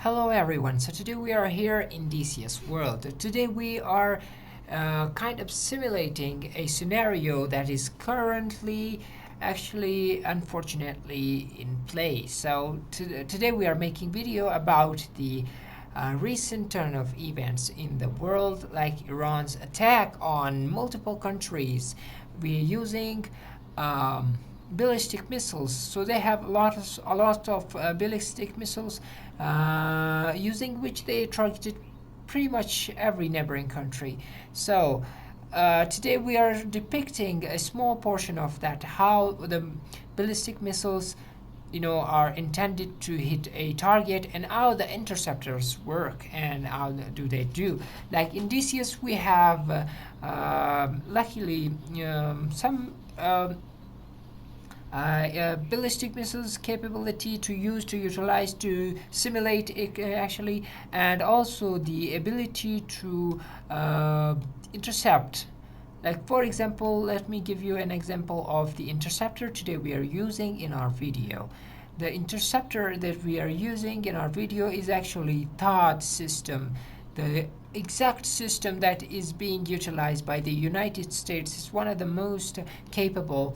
Hello everyone, so today we are here in DCS World. Today we are kind of simulating a scenario that is currently actually unfortunately in play. So today we are making video about the recent turn of events in the world, like Iran's attack on multiple countries. We're using ballistic missiles, so they have a lot of ballistic missiles using which they targeted pretty much every neighboring country. So today we are depicting a small portion of that, how the ballistic missiles are intended to hit a target and how the interceptors work and how do they do. Like in DCS we have luckily some ballistic missiles capability to utilize to simulate it actually, and also the ability to intercept. Like for example, let me give you an example of the interceptor today we are using in our video. The interceptor that we are using in our video is actually THAAD system. The exact system that is being utilized by the United States is one of the most capable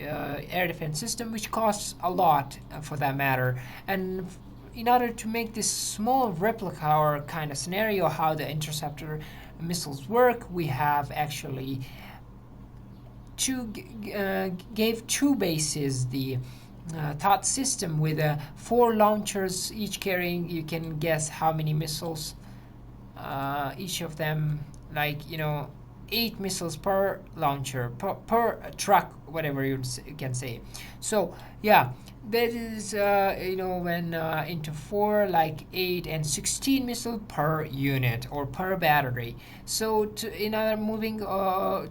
air defense system, which costs a lot for that matter. And in order to make this small replica or kind of scenario how the interceptor missiles work, we have actually gave two bases the THAAD system with 4 launchers, each carrying, you can guess how many missiles, each of them, like 8 missiles per launcher, per truck, whatever you can say. So yeah, that is when into 4, like 8 and 16 missile per unit or per battery. So moving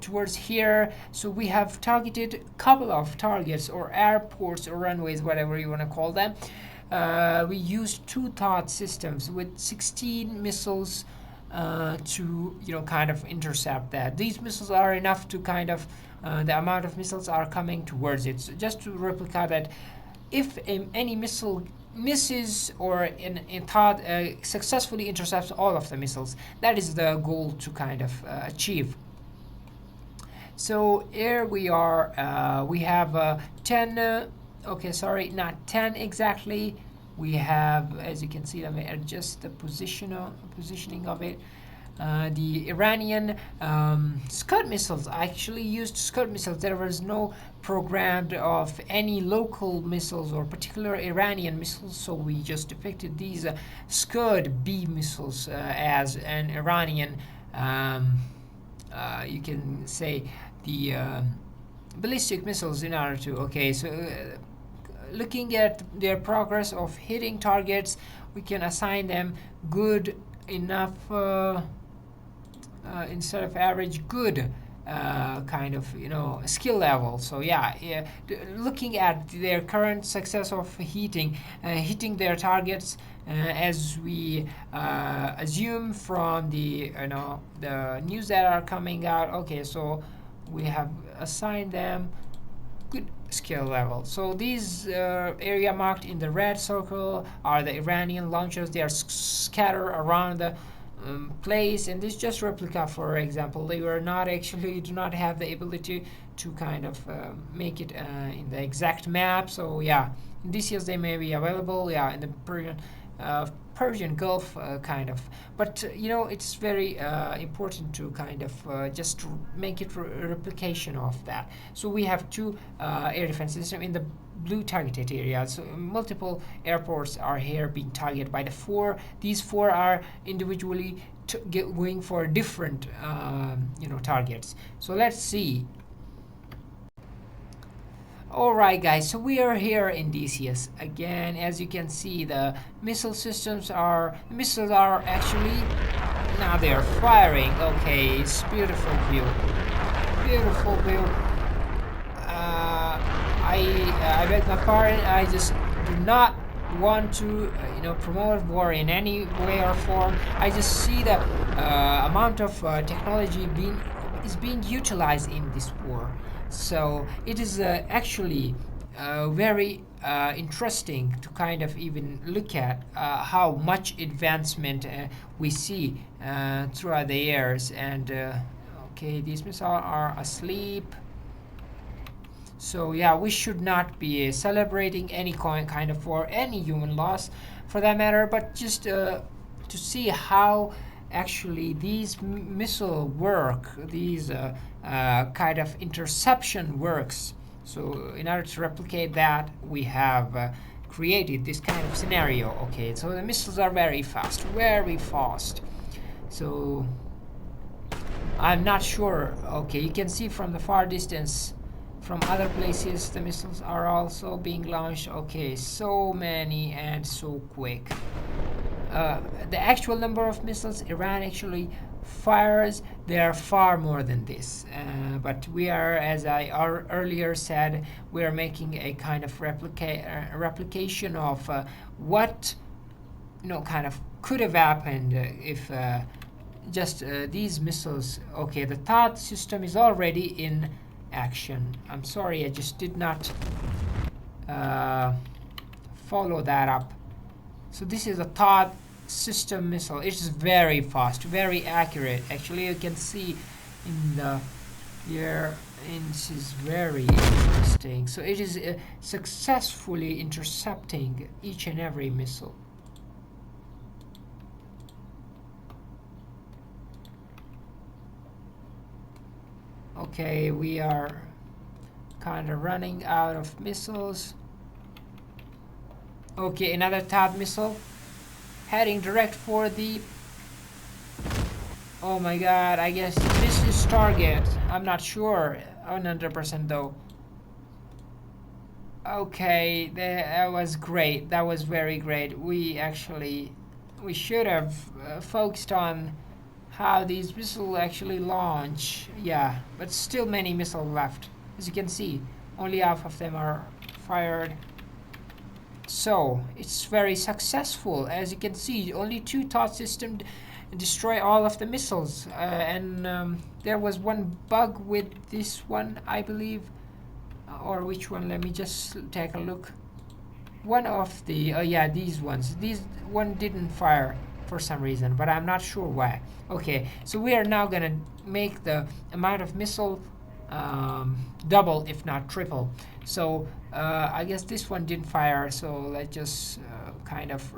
towards here, so we have targeted a couple of targets or airports or runways, whatever you want to call them. We used 2 THAAD systems with 16 missiles to kind of intercept that. These missiles are enough to kind of the amount of missiles are coming towards it. So just to replicate that, if any missile misses or in THAAD successfully intercepts all of the missiles, that is the goal to kind of achieve. So here we are. We have 10. Okay, sorry, not 10 exactly. We have, as you can see, let me adjust the positioning of it. The Iranian Scud missiles. I actually used Scud missiles. There was no programmed of any local missiles or particular Iranian missiles, so we just depicted these Scud B missiles as an Iranian, you can say, the ballistic missiles in order to, okay, so looking at their progress of hitting targets, we can assign them good enough, instead of average, good kind of skill level. So yeah, looking at their current success of hitting their targets, as we assume from the the news that are coming out. Okay, so we have assigned them good skill level. So these area marked in the red circle are the Iranian launchers. They are scattered around the place, and this just replica, for example. They were not actually do not have the ability to kind of make it in the exact map. So yeah, in DCS they may be available, yeah, in the Persian Gulf kind of, but it's very important to kind of just to make it replication of that. So we have 2 air defense systems in the blue targeted area. So multiple airports are here being targeted by the 4. These 4 are individually going for different targets. So let's see. Alright guys, so we are here in DCS again. As you can see, the missiles are actually, now they are firing. Okay, it's beautiful view. I beg my pardon, I just do not want to promote war in any way or form. I just see the amount of technology being utilized in this war. So it is actually very interesting to kind of even look at how much advancement we see throughout the years. And okay, these missiles are asleep. So yeah, we should not be celebrating any kind of war, any human loss for that matter, but just to see how actually these missile work, these kind of interception works. So in order to replicate that, we have created this kind of scenario. Okay, so the missiles are very fast, very fast. So I'm not sure. Okay, you can see from the far distance, from other places, the missiles are also being launched. Okay, so many and so quick. The actual number of missiles Iran actually fires, they are far more than this. But we are, as I earlier said, we are making a kind of replication of what kind of could have happened if just these missiles. Okay, the THAAD system is already in action. I'm sorry, I just did not follow that up. So this is a THAAD system missile. It is very fast, very accurate. Actually, you can see in the here, and this is very interesting. So it is successfully intercepting each and every missile. Okay, we are kind of running out of missiles. Okay, another THAAD missile heading direct for the... Oh my god, I guess this is target. I'm not sure 100% though. Okay, that was great. That was very great. We should have focused on how these missiles actually launch. Yeah, but still many missiles left. As you can see, only half of them are fired. So it's very successful. As you can see, only 2 THAAD systems destroy all of the missiles. And there was one bug with this one, I believe. Or which one? Let me just take a look. One of the yeah, these ones. These one didn't fire for some reason, but I'm not sure why. Okay, so we are now gonna make the amount of missile double, if not triple. So I guess this one didn't fire, so let's just kind of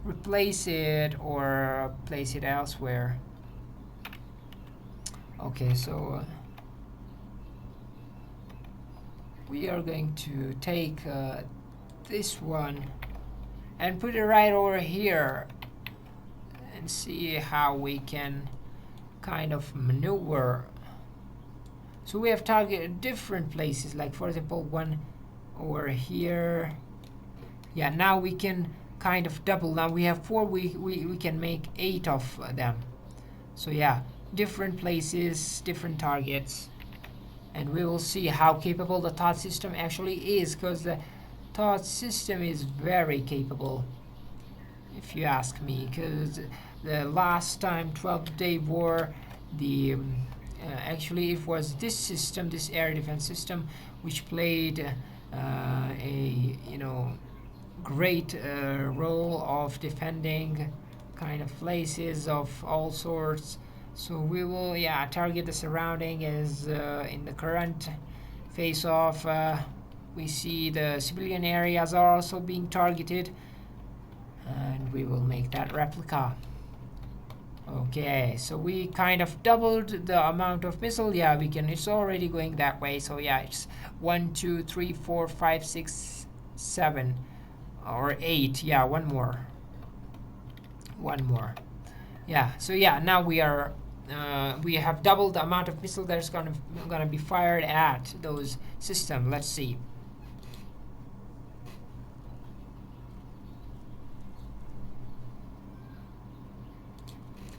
replace it or place it elsewhere. Okay, so we are going to take this one and put it right over here and see how we can kind of maneuver. So we have targeted different places, like for example one over here. Yeah, now we can kind of double. Now we have 4, we can make 8 of them. So yeah, different places, different targets, and we will see how capable the THAAD system actually is, because the THAAD system is very capable, if you ask me. Because the last time 12-day war, the actually it was this system, this air defense system, which played a great role of defending kind of places of all sorts. So we will target the surrounding. As in the current face-off, we see the civilian areas are also being targeted, and we will make that replica. Okay, so we kind of doubled the amount of missile. Yeah, we can. It's already going that way. So yeah, it's 1, 2, 3, 4, 5, 6, 7, or 8. Yeah, one more. Yeah. So yeah, now we are. We have doubled the amount of missile that's gonna be fired at those systems. Let's see.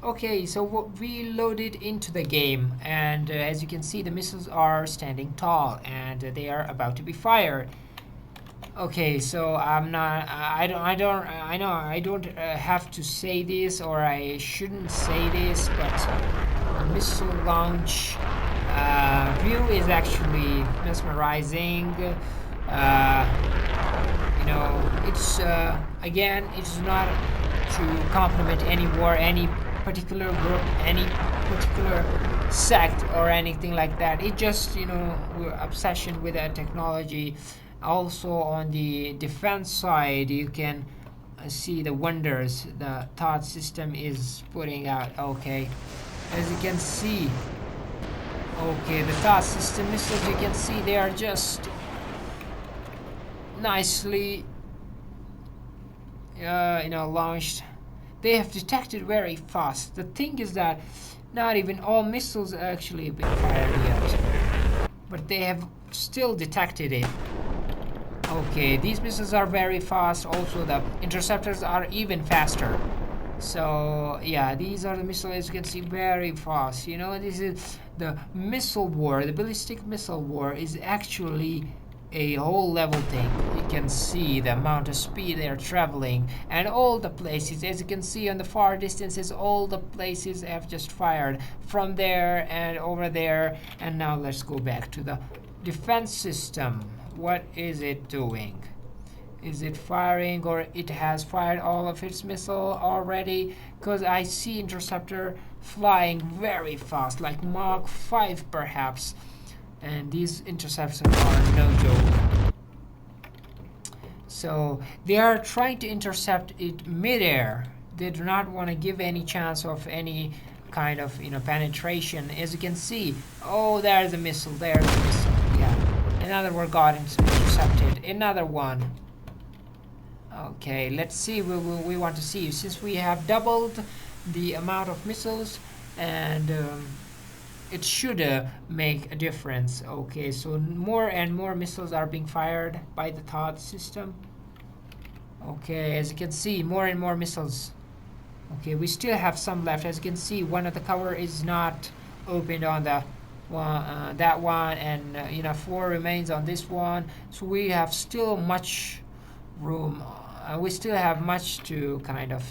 Okay, so we loaded into the game, and as you can see, the missiles are standing tall, and they are about to be fired. Okay, so I know I don't have to say this, or I shouldn't say this, but missile launch view is actually mesmerizing. you know, it's again, it's not to compliment any war, any particular group, any particular sect or anything like that. It just, you know, we're obsession with that technology. Also on the defense side, you can see the wonders the THAAD system is putting out. Okay, as you can see, okay, the THAAD system missiles, you can see they are just nicely you know, launched. They have detected very fast. The thing is that not even all missiles actually been fired yet, but they have still detected it. Okay, these missiles are very fast. Also, the interceptors are even faster. So yeah, these are the missiles, as you can see, very fast. You know, this is the missile war. The ballistic missile war is actually a whole level thing. You can see the amount of speed they're traveling and all the places. As you can see on the far distances, all the places have just fired from there and over there. And now let's go back to the defense system. What is it doing? Is it firing, or it has fired all of its missile already? Because I see interceptor flying very fast, like Mach 5 perhaps. And these intercepts are no joke. So they are trying to intercept it midair. They do not want to give any chance of any kind of, you know, penetration. As you can see, oh, there's a missile, there's a missile. Yeah, another one got intercepted. Another one. Okay, let's see. We want to see, since we have doubled the amount of missiles, and it should make a difference. Okay, so more and more missiles are being fired by the THAAD system. Okay, as you can see, more and more missiles. Okay, we still have some left. As you can see, one of the cover is not opened on the one, that one, and you know, 4 remains on this one. So we have still much room. We still have much to kind of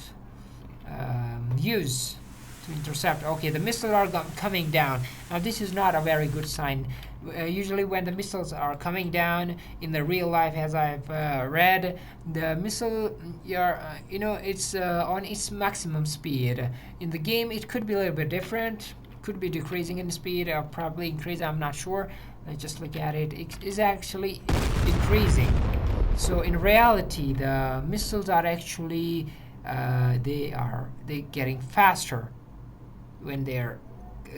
use to intercept. Okay, the missiles are coming down. Now this is not a very good sign. Usually when the missiles are coming down in the real life, as I've read, the missile, you know, it's on its maximum speed. In the game, it could be a little bit different. Could be decreasing in speed, or probably increasing. I'm not sure. Let's just look at it. It is actually decreasing. So in reality, the missiles are actually they're getting faster when they're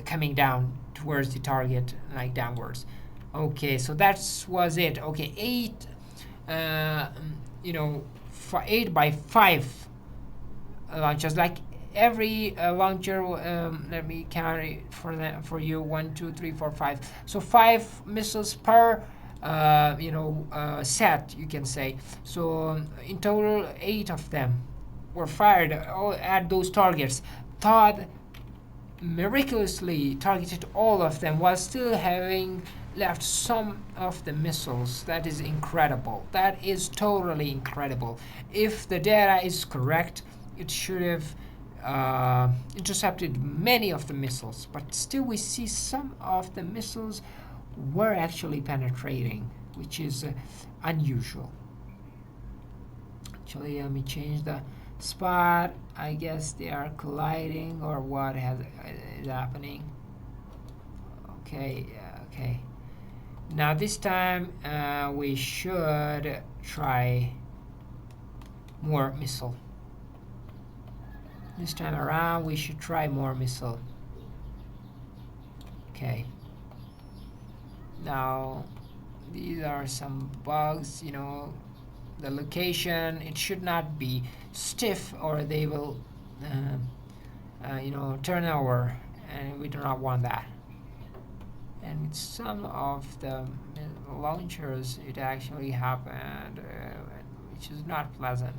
coming down towards the target, like downwards. Okay, so that was it. Okay, 8 you know, 8 by 5 launchers, like every launcher. Let me count it for you. 1, 2, 3, 4, 5. So 5 missiles per you know, set, you can say. So in total, 8 of them were fired at those targets. THAAD miraculously targeted all of them while still having left some of the missiles. That is incredible. That is totally incredible. If the data is correct, it should have intercepted many of the missiles, but still we see some of the missiles were actually penetrating, which is unusual. Actually, let me change the spot. I guess they are colliding, or what is happening. Okay, okay. Now this time we should try more missile. This time around we should try more missile. Okay. Now these are some bugs, you know, the location, it should not be stiff, or they will you know, turn over, and we do not want that. And with some of the launchers it actually happened, which is not pleasant.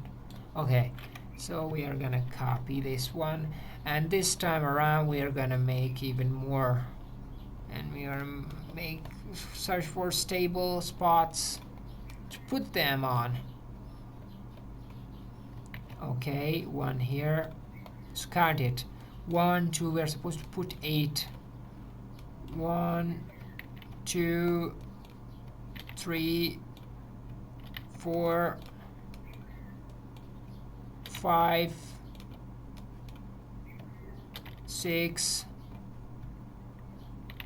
Okay, so we are gonna copy this one, and this time around we are gonna make even more, and we are gonna search for stable spots to put them on. Okay, one here. Let's count it. 1, 2. We're supposed to put 8. 1, 2, 3, 4, 5, 6,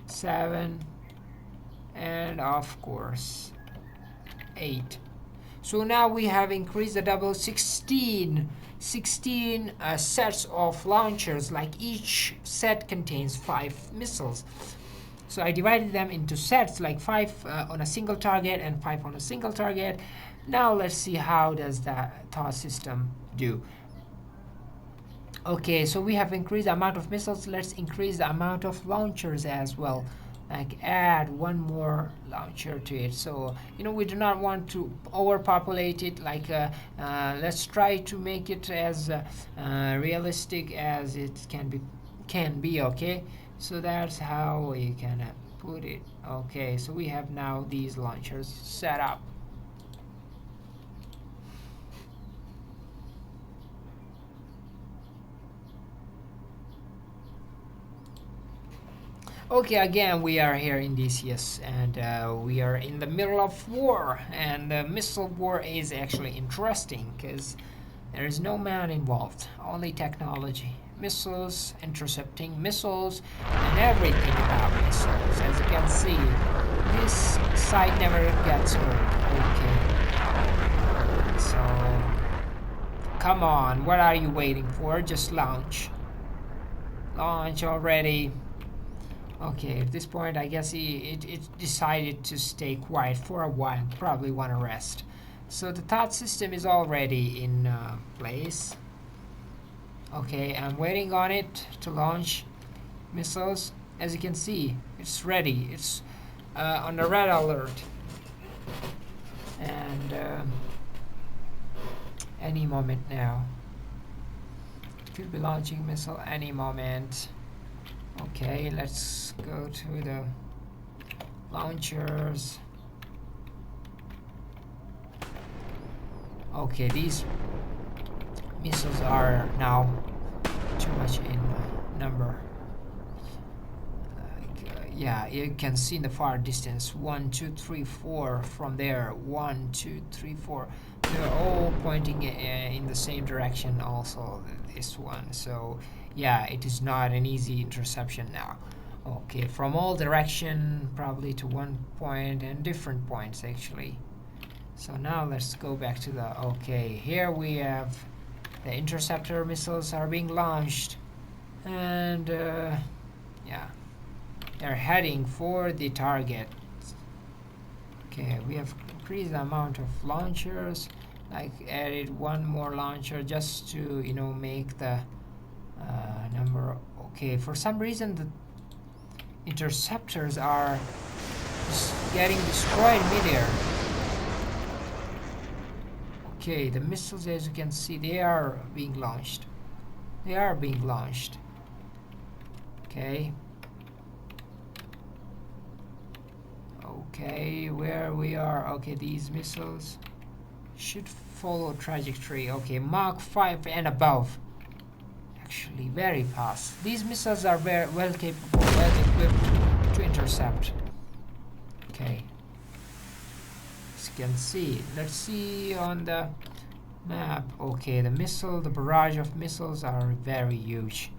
7, and of course 8. So now we have increased the double 16 sets of launchers, like each set contains 5 missiles. So I divided them into sets, like 5 on a single target and 5 on a single target. Now let's see how does that THAAD system do. Okay, so we have increased the amount of missiles. Let's increase the amount of launchers as well. Like add one more launcher to it. So we do not want to overpopulate it. Like let's try to make it as realistic as it can be. Okay, so that's how we can put it. Okay, so we have now these launchers set up. Okay, again we are here in DCS, and we are in the middle of war, and the missile war is actually interesting because there is no man involved, only technology. Missiles, intercepting missiles, and everything about missiles. As you can see, this site never gets hurt. Okay, so come on, what are you waiting for? Just launch. Launch already. Okay, at this point, I guess it decided to stay quiet for a while. Probably want to rest. So the THAAD system is already in place. Okay, I'm waiting on it to launch missiles. As you can see, it's ready. It's on the red alert. And any moment now. It could be launching missile any moment. Okay, let's go to the launchers. Okay, these missiles are now too much in number. Yeah, you can see in the far distance 1, 2, 3, 4 from there. 1, 2, 3, 4. They're all pointing in the same direction. Also, this one. So yeah, it is not an easy interception now. Okay, from all direction, probably to one point and different points actually. So now let's go back to the, okay, here we have the interceptor missiles are being launched, and yeah, they're heading for the target. Okay, we have increased the amount of launchers, like added one more launcher just to make the number. Okay, for some reason the interceptors are getting destroyed midair. Okay, the missiles, as you can see, they are being launched. They are being launched. Okay. Okay, where we are. Okay, these missiles should follow trajectory. Okay, Mach 5 and above. Actually, very fast. These missiles are very well capable, well equipped to intercept. Okay. As you can see, let's see on the map. Okay, the barrage of missiles are very huge.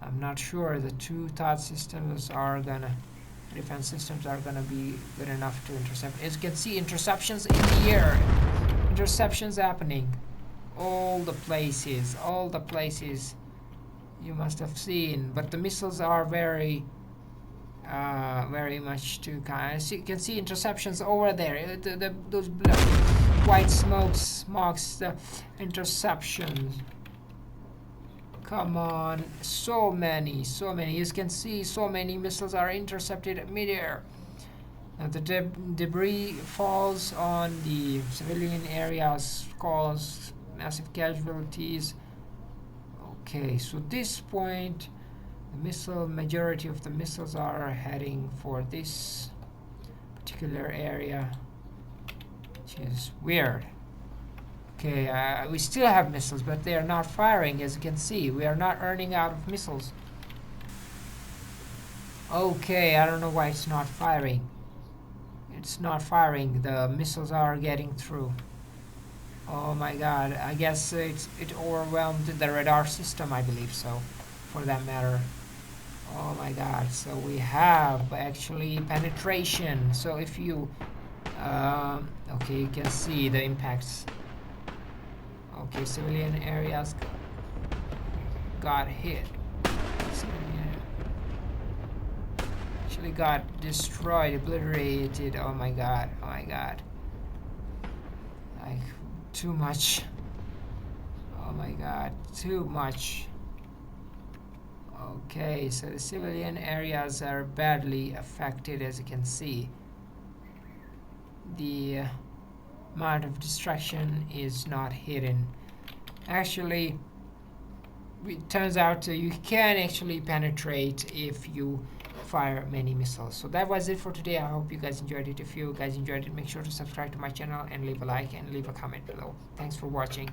I'm not sure the two THAAD systems are gonna, defense systems are gonna be good enough to intercept. As you can see, interceptions in the air. Interceptions happening. All the places you must have seen, but the missiles are very much too kind. So you can see interceptions over there. Those white smokes marks the interceptions. Come on, so many. You can see so many missiles are intercepted at midair. The debris falls on the civilian areas, cause massive casualties. Okay, so this point, the majority of the missiles are heading for this particular area, which is weird. Okay, we still have missiles, but they are not firing. As you can see, we are not running out of missiles. Okay, I don't know why it's not firing. It's not firing. The missiles are getting through. Oh my god, I guess it overwhelmed the radar system, I believe so, for that matter. Oh my god, so we have actually penetration. So if you, okay, you can see the impacts. Okay, civilian areas got hit. Civilian actually got destroyed, obliterated. Oh my god, oh my god. Like, too much. Oh my god, too much. Okay, so the civilian areas are badly affected, as you can see. The amount of destruction is not hidden. Actually, it turns out you can actually penetrate if you fire many missiles. So that was it for today. I hope you guys enjoyed it. If you guys enjoyed it, make sure to subscribe to my channel and leave a like and leave a comment below. Thanks for watching.